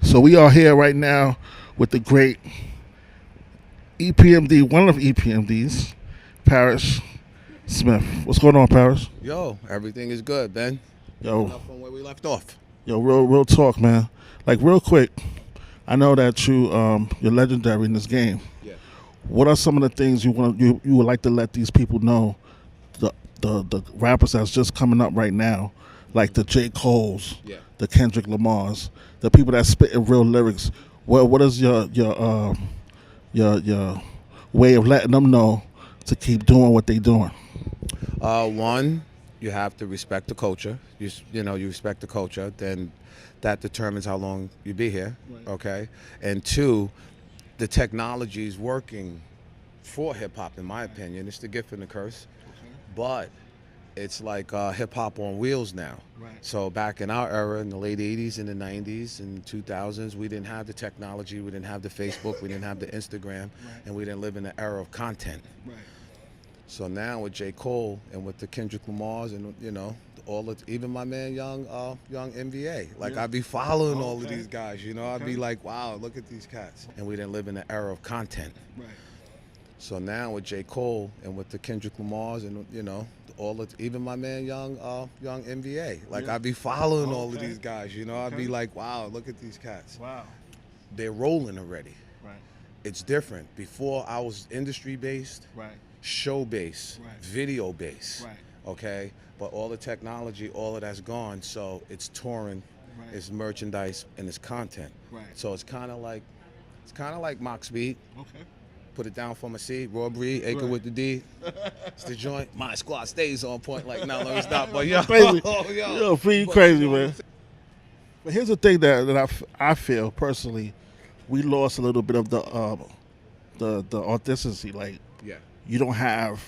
So we are here right now with the great EPMD, one of EPMD's, Parish Smith. What's going on, Parish? Yo, everything is good, Ben. Yo, Picking up from where we left off. real talk, man. Like real quick, I know that you're legendary in this game. Yeah. What are some of the things you would like to let these people know? The rappers that's just coming up right now, like the J. Cole's, Yeah. the Kendrick Lamar's, the people that spit in real lyrics. What is your way of letting them know to keep doing what they doing? One, you have to respect the culture. You respect the culture, then that determines how long you be here. Right. Okay. And two, the technology is working for hip hop, in my opinion. It's the gift and the curse, but it's like hip hop on wheels now. Right. So back in our era, in the late '80s and the '90s and 2000s, we didn't have the technology, we didn't have the Facebook, we didn't have the Instagram, and we didn't live in the era of content. Right. So now with J. Cole and with the Kendrick Lamar's and even my man young NVA, like Yeah. I'd be following all of Okay. these guys. I'd be like, wow, look at these cats. And we didn't live in the era of content. Right. So now with J. Cole and with the Kendrick Lamar's and even my man young NVA, like Yeah. I'd be following all of Okay. these guys. I'd Okay. be like, wow, look at these cats. Wow. They're rolling already. Right. It's different. Before I was industry based, Right. show based, Right. video based. Right. Okay, but all the technology, all of that's gone. So it's touring, Right. it's merchandise, and it's content. Right. So it's kind of like Mock Speed. Okay. Put it down from a C, raw breed, acre Right. with the D. It's the joint. My squad stays on point. Like, now let me stop. But yo, Crazy. yo, Yo, pretty But, crazy, you know, man. But here's the thing that I feel personally, we lost a little bit of the authenticity. Like Yeah, you don't have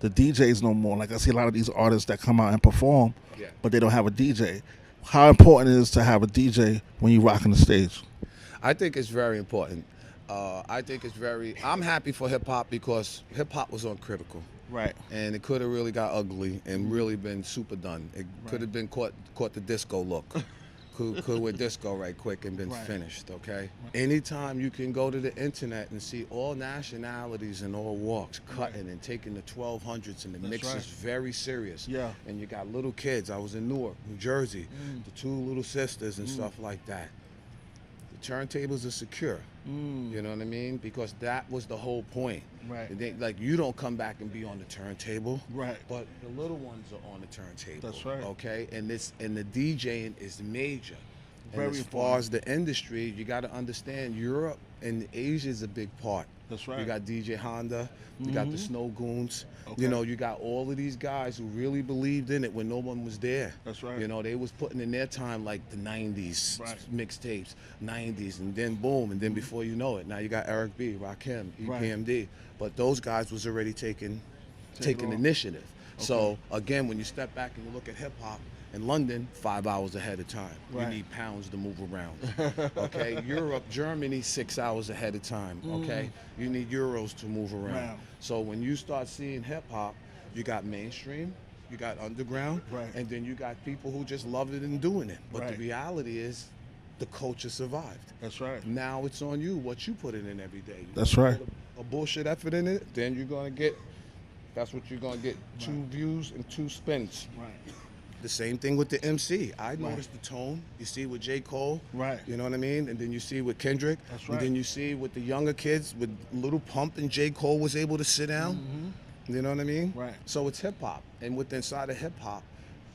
the DJs no more. Like I see a lot of these artists that come out and perform, yeah. but they don't have a DJ. How important it is to have a DJ when you rocking the stage? I think it's very important. I'm happy for hip hop because hip hop was on critical. Right. And it could have really got ugly and really been super done. It could have been caught the disco look. could went disco right quick and been Right. finished, okay? Anytime you can go to the internet and see all nationalities and all walks cutting and taking the 1200s and the mix right. is very serious. Yeah. And you got little kids. I was in Newark, New Jersey, the two little sisters and stuff like that. The turntables are secure. You know what I mean? Because that was the whole point. Right. And like you don't come back and be on the turntable, Right. but the little ones are on the turntable. That's right. Okay, and the DJing is major. And Very as important. far as the industry, you got to understand Europe and Asia is a big part. That's right. You got DJ Honda, you got the Snow Goons. Okay. You got all of these guys who really believed in it when no one was there. That's right. They was putting in their time like the 90s Right. mixtapes, 90s, and then boom, and then before you know it, now you got Eric B, Rakim, Right. EPMD. But those guys was already taking initiative. So again, when you step back and you look at hip hop, in London, 5 hours ahead of time. Right. You need pounds to move around. Okay, Europe, Germany, 6 hours ahead of time. Okay, you need euros to move around. Wow. So when you start seeing hip hop, you got mainstream, you got underground, Right. and then you got people who just love it and doing it. But Right. the reality is, the culture survived. That's right. Now it's on you what you put it in every day. You That's wanna right. put a bullshit effort in it, then you're gonna get. That's what you're gonna get. 2 views and 2 spins. Right. The same thing with the MC. I noticed the tone. You see with J. Cole, Right. you know what I mean? And then you see with Kendrick. That's right. And then you see with the younger kids, with Little Pump and J. Cole was able to sit down. You know what I mean? Right. So it's hip hop. And with inside of hip hop,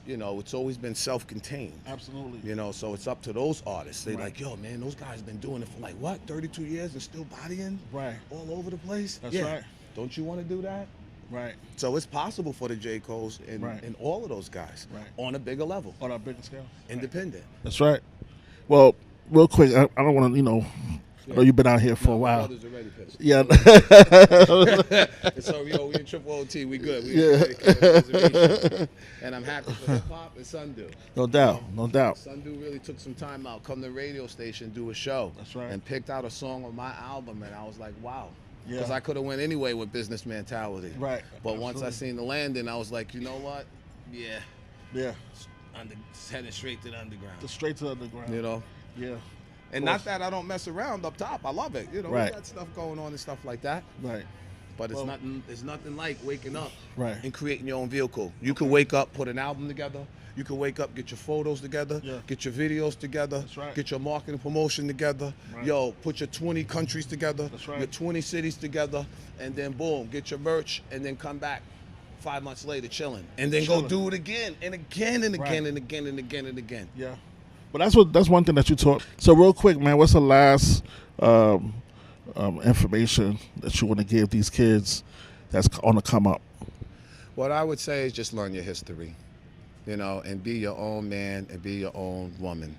it's always been self-contained. Absolutely. So it's up to those artists. They Right. like, yo, man, those guys been doing it for like what, 32 years and still bodying Right. all over the place? That's Yeah. right. Don't you want to do that? Right. So it's possible for the J. Coles and, Right. and all of those guys Right. on a bigger level, On a bigger scale. independent. That's right. Well, real quick, I don't want to, I know you've been out here for a while. Brothers already pissed. Yeah. So, we in triple OT, we good. We Yeah. reservation. And I'm happy for hip hop and Sundu. No doubt. No doubt. Sundu really took some time out, come to the radio station, do a show. That's right. And picked out a song on my album, and I was like, wow. Yeah. Because I could have went anyway with Business Mentality. Right. But once I Absolutely. seen the landing, I was like, you know what? Yeah. Yeah. It's heading straight to the underground. Just straight to the underground. You know? Yeah. And not that I don't mess around up top. I love it. You know, Right. we got stuff going on and stuff like that. Right. But it's nothing. It's nothing like waking up Right. and creating your own vehicle. You can wake up, put an album together. You can wake up, get your photos together, Yeah. get your videos together, That's right. get your marketing promotion together. Right. Yo, put your 20 countries together, That's right. your 20 cities together, and then boom, get your merch, and then come back 5 months later chilling, and then Chilling. go do it again and again and again Right. and again and again and again. Yeah. But that's one thing that you taught. So real quick, man, what's the last information that you want to give these kids that's on the come up? What I would say is just learn your history, you know, and be your own man and be your own woman,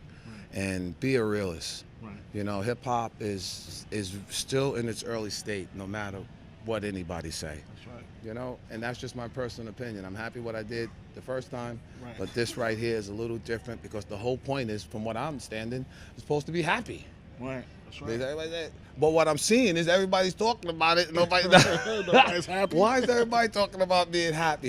and be a realist. Right. You know, hip hop is still in its early state, no matter what anybody say. That's right. You know, and that's just my personal opinion. I'm happy what I did the first time, Right. but this right here is a little different because the whole point is, from what I'm understanding, is supposed to be happy. Right. That's Is right. everybody there? But what I'm seeing is everybody's talking about it. Nobody. Nobody's happy. Why is everybody talking about being happy?